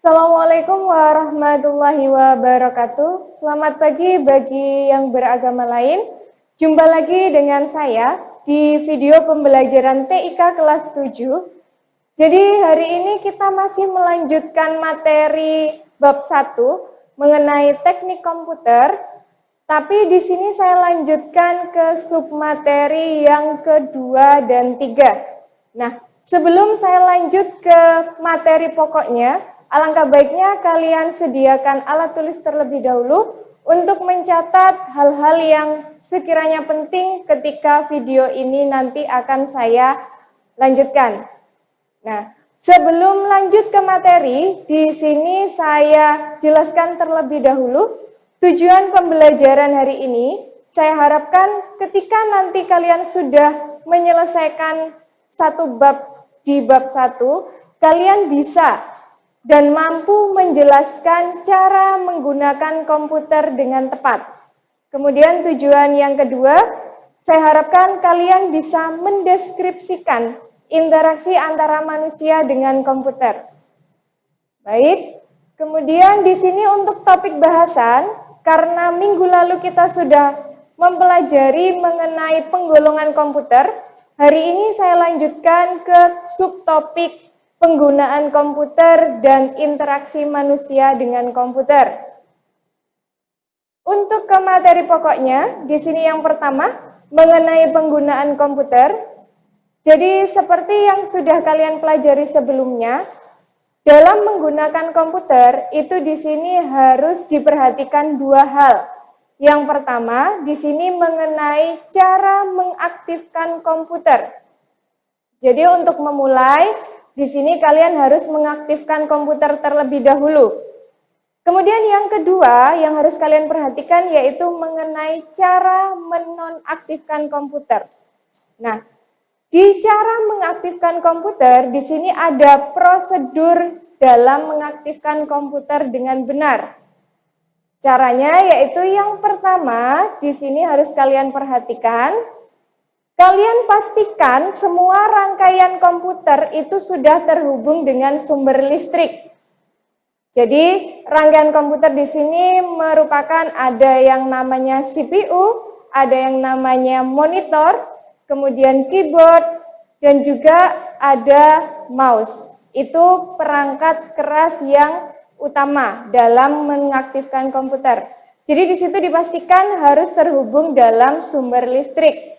Assalamualaikum warahmatullahi wabarakatuh. Selamat pagi bagi yang beragama lain. Jumpa lagi dengan saya di video pembelajaran TIK kelas 7. Jadi hari ini kita masih melanjutkan materi bab 1 mengenai teknik komputer. Tapi di sini saya lanjutkan ke submateri yang kedua dan 3. Nah, sebelum saya lanjut ke materi pokoknya, alangkah baiknya kalian sediakan alat tulis terlebih dahulu untuk mencatat hal-hal yang sekiranya penting ketika video ini nanti akan saya lanjutkan. Nah, sebelum lanjut ke materi, di sini saya jelaskan terlebih dahulu tujuan pembelajaran hari ini. Saya harapkan ketika nanti kalian sudah menyelesaikan satu bab di bab 1, kalian bisa dan mampu menjelaskan cara menggunakan komputer dengan tepat. Kemudian tujuan yang kedua, saya harapkan kalian bisa mendeskripsikan interaksi antara manusia dengan komputer. Baik, kemudian di sini untuk topik bahasan, karena minggu lalu kita sudah mempelajari mengenai penggolongan komputer, hari ini saya lanjutkan ke subtopik penggunaan komputer dan interaksi manusia dengan komputer. Untuk ke materi pokoknya, di sini yang pertama, mengenai penggunaan komputer. Jadi seperti yang sudah kalian pelajari sebelumnya, dalam menggunakan komputer itu di sini harus diperhatikan dua hal. Yang pertama, di sini mengenai cara mengaktifkan komputer. Jadi untuk memulai, di sini kalian harus mengaktifkan komputer terlebih dahulu. Kemudian yang kedua yang harus kalian perhatikan yaitu mengenai cara menonaktifkan komputer. Nah, di cara mengaktifkan komputer, di sini ada prosedur dalam mengaktifkan komputer dengan benar. Caranya yaitu yang pertama, di sini harus kalian perhatikan, kalian pastikan semua rangkaian komputer itu sudah terhubung dengan sumber listrik. Jadi, rangkaian komputer di sini merupakan ada yang namanya CPU, ada yang namanya monitor, kemudian keyboard, dan juga ada mouse. Itu perangkat keras yang utama dalam mengaktifkan komputer. Jadi di situ dipastikan harus terhubung dalam sumber listrik.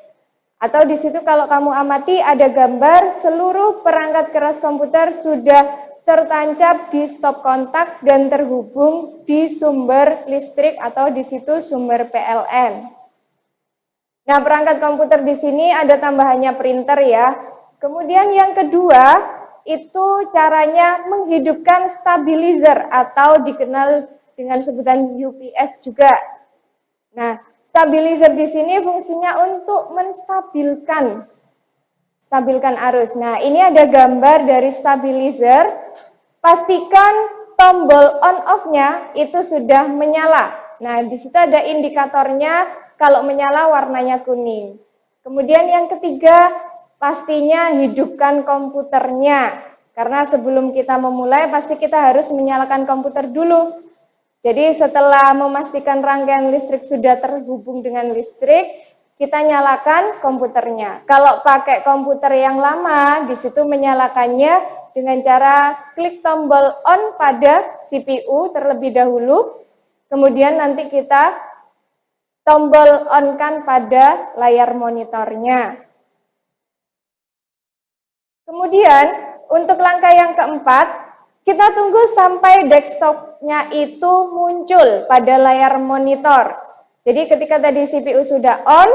Atau di situ kalau kamu amati ada gambar seluruh perangkat keras komputer sudah tertancap di stop kontak dan terhubung di sumber listrik atau di situ sumber PLN. Nah, perangkat komputer di sini ada tambahannya printer ya. Kemudian yang kedua, itu caranya menghidupkan stabilizer atau dikenal dengan sebutan UPS juga. Nah, stabilizer di sini fungsinya untuk menstabilkan arus. Nah, ini ada gambar dari stabilizer. Pastikan tombol on off-nya itu sudah menyala. Nah, di situ ada indikatornya, kalau menyala warnanya kuning. Kemudian yang ketiga, pastinya hidupkan komputernya. Karena sebelum kita memulai, pasti kita harus menyalakan komputer dulu. Jadi setelah memastikan rangkaian listrik sudah terhubung dengan listrik, kita nyalakan komputernya. Kalau pakai komputer yang lama, di situ menyalakannya dengan cara klik tombol on pada CPU terlebih dahulu, kemudian nanti kita tombol on-kan pada layar monitornya. Kemudian, untuk langkah yang keempat, kita tunggu sampai desktop-nya itu muncul pada layar monitor. Jadi ketika tadi CPU sudah on,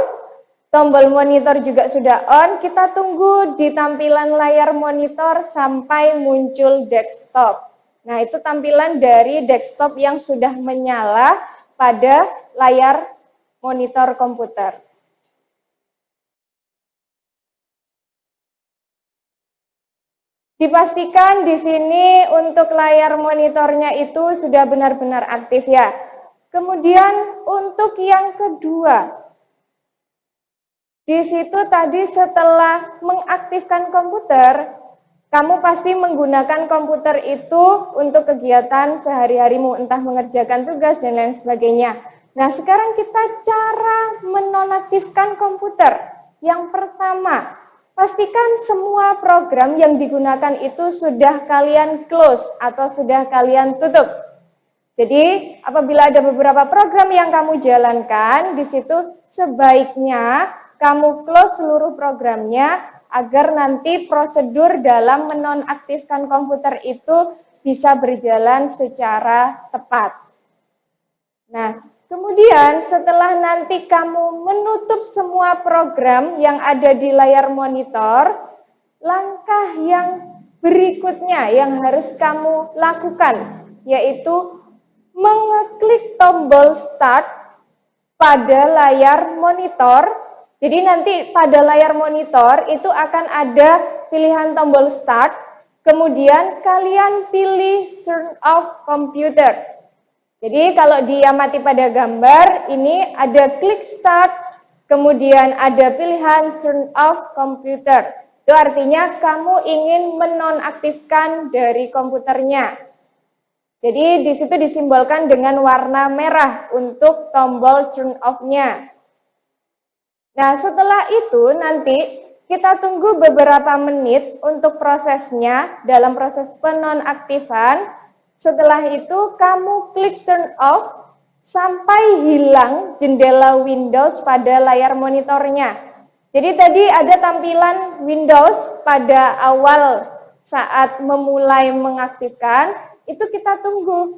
tombol monitor juga sudah on, kita tunggu di tampilan layar monitor sampai muncul desktop. Nah, itu tampilan dari desktop yang sudah menyala pada layar monitor komputer. Dipastikan di sini untuk layar monitornya itu sudah benar-benar aktif ya. Kemudian untuk yang kedua, di situ tadi setelah mengaktifkan komputer, Kamu pasti menggunakan komputer itu untuk kegiatan sehari-harimu, entah mengerjakan tugas dan lain sebagainya. Nah, sekarang kita cara menonaktifkan komputer. Yang pertama, pastikan semua program yang digunakan itu sudah kalian close atau sudah kalian tutup. Jadi, apabila ada beberapa program yang kamu jalankan, di situ sebaiknya kamu close seluruh programnya agar nanti prosedur dalam menonaktifkan komputer itu bisa berjalan secara tepat. Nah, kemudian setelah nanti kamu menutup semua program yang ada di layar monitor, langkah yang berikutnya yang harus kamu lakukan yaitu mengeklik tombol start pada layar monitor. Jadi nanti pada layar monitor itu akan ada pilihan tombol start, kemudian kalian pilih turn off computer. Jadi kalau diamati pada gambar, ini ada klik start, kemudian ada pilihan turn off computer. Itu artinya kamu ingin menonaktifkan dari komputernya. Jadi di situ disimbolkan dengan warna merah untuk tombol turn off-nya. Nah, setelah itu nanti kita tunggu beberapa menit untuk prosesnya dalam proses penonaktifan. Setelah itu kamu klik turn off sampai hilang jendela Windows pada layar monitornya. Jadi tadi ada tampilan Windows pada awal saat memulai mengaktifkan, itu kita tunggu.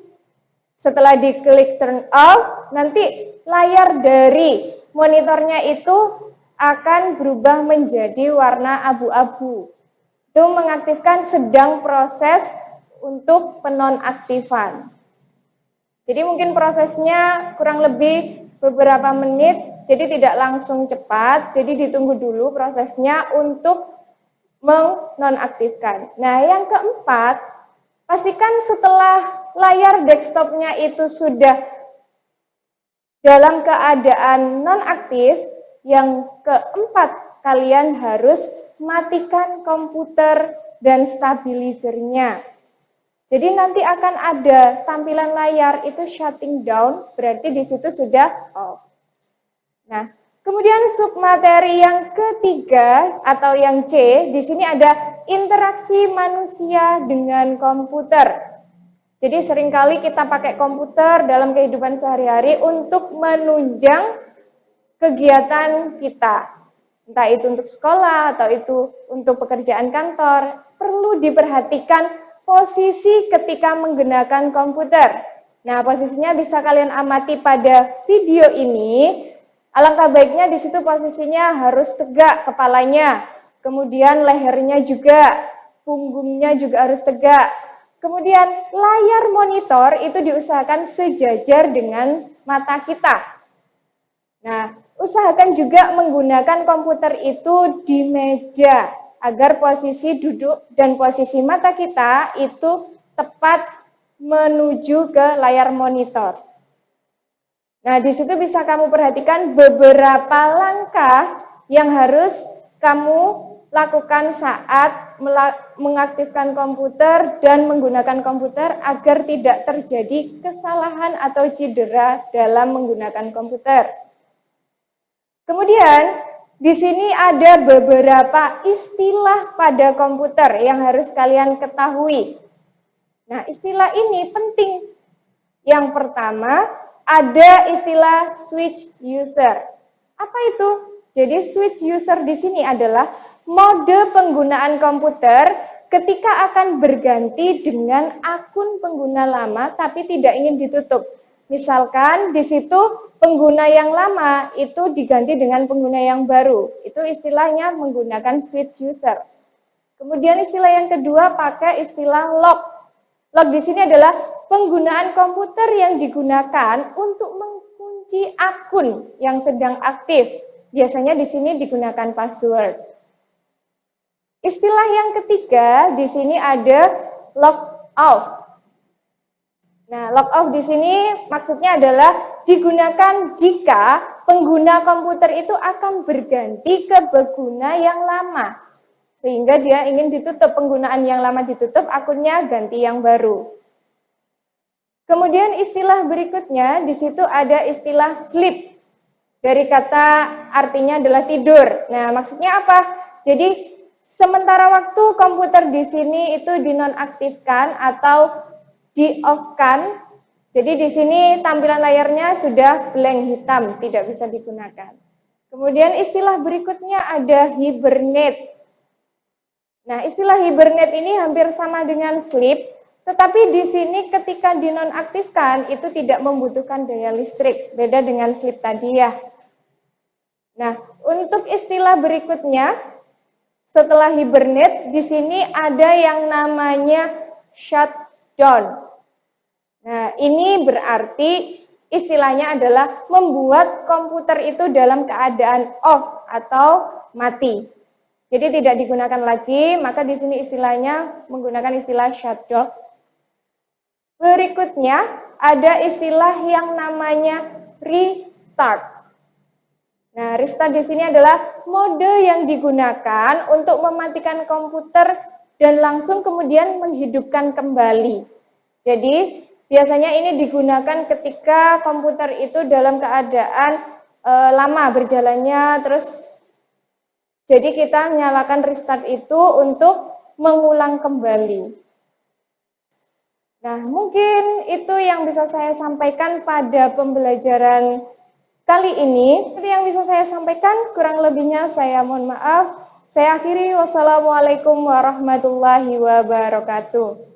Setelah diklik turn off, nanti layar dari monitornya itu akan berubah menjadi warna abu-abu. Itu mengaktifkan sedang proses untuk penonaktifan. Jadi mungkin prosesnya kurang lebih beberapa menit, jadi tidak langsung cepat, jadi ditunggu dulu prosesnya untuk menonaktifkan. Nah, yang keempat, pastikan setelah layar desktopnya itu sudah dalam keadaan nonaktif, yang keempat, kalian harus matikan komputer dan stabilizernya. Jadi nanti akan ada tampilan layar itu shutting down, berarti di situ sudah off. Nah, kemudian submateri yang ketiga atau yang C, di sini ada interaksi manusia dengan komputer. Jadi seringkali kita pakai komputer dalam kehidupan sehari-hari untuk menunjang kegiatan kita. Entah itu untuk sekolah atau itu untuk pekerjaan kantor. Perlu diperhatikan posisi ketika menggunakan komputer. Nah, posisinya bisa kalian amati pada video ini. Alangkah baiknya di situ posisinya harus tegak kepalanya. Kemudian lehernya juga, punggungnya juga harus tegak. Kemudian layar monitor itu diusahakan sejajar dengan mata kita. Nah, usahakan juga menggunakan komputer itu di meja agar posisi duduk dan posisi mata kita itu tepat menuju ke layar monitor. Nah, di situ bisa kamu perhatikan beberapa langkah yang harus kamu lakukan saat mengaktifkan komputer dan menggunakan komputer agar tidak terjadi kesalahan atau cedera dalam menggunakan komputer. Kemudian, di sini ada beberapa istilah pada komputer yang harus kalian ketahui. Nah, istilah ini penting. Yang pertama, ada istilah switch user. Apa itu? Jadi switch user di sini adalah mode penggunaan komputer ketika akan berganti dengan akun pengguna lama tapi tidak ingin ditutup. Misalkan di situ pengguna yang lama itu diganti dengan pengguna yang baru. Itu istilahnya menggunakan switch user. Kemudian istilah yang kedua pakai istilah lock. Lock di sini adalah penggunaan komputer yang digunakan untuk mengunci akun yang sedang aktif. Biasanya di sini digunakan password. Istilah yang ketiga di sini ada log off. Nah, log off di sini maksudnya adalah digunakan jika pengguna komputer itu akan berganti ke pengguna yang lama. sehingga dia ingin ditutup, penggunaan yang lama ditutup, akunnya ganti yang baru. Kemudian istilah berikutnya, di situ ada istilah sleep. Dari kata artinya adalah tidur. Nah, maksudnya apa? Jadi, sementara waktu komputer di sini itu dinonaktifkan atau di-off-kan. Jadi, di sini tampilan layarnya sudah blank hitam, tidak bisa digunakan. Kemudian istilah berikutnya ada hibernate. Nah, istilah hibernate ini hampir sama dengan sleep, tetapi di sini ketika dinonaktifkan itu tidak membutuhkan daya listrik, beda dengan sleep tadi ya. Nah, untuk istilah berikutnya, setelah hibernate, di sini ada yang namanya shutdown. Nah, ini berarti istilahnya adalah membuat komputer itu dalam keadaan off atau mati. Jadi tidak digunakan lagi, maka di sini istilahnya menggunakan istilah shutdown. Berikutnya ada istilah yang namanya restart. Nah, restart di sini adalah mode yang digunakan untuk mematikan komputer dan langsung kemudian menghidupkan kembali. Jadi, biasanya ini digunakan ketika komputer itu dalam keadaan lama berjalannya, terus jadi kita nyalakan restart itu untuk mengulang kembali. Nah, mungkin itu yang bisa saya sampaikan pada pembelajaran kali ini. Itu yang bisa saya sampaikan, kurang lebihnya saya mohon maaf. Saya akhiri, wassalamualaikum warahmatullahi wabarakatuh.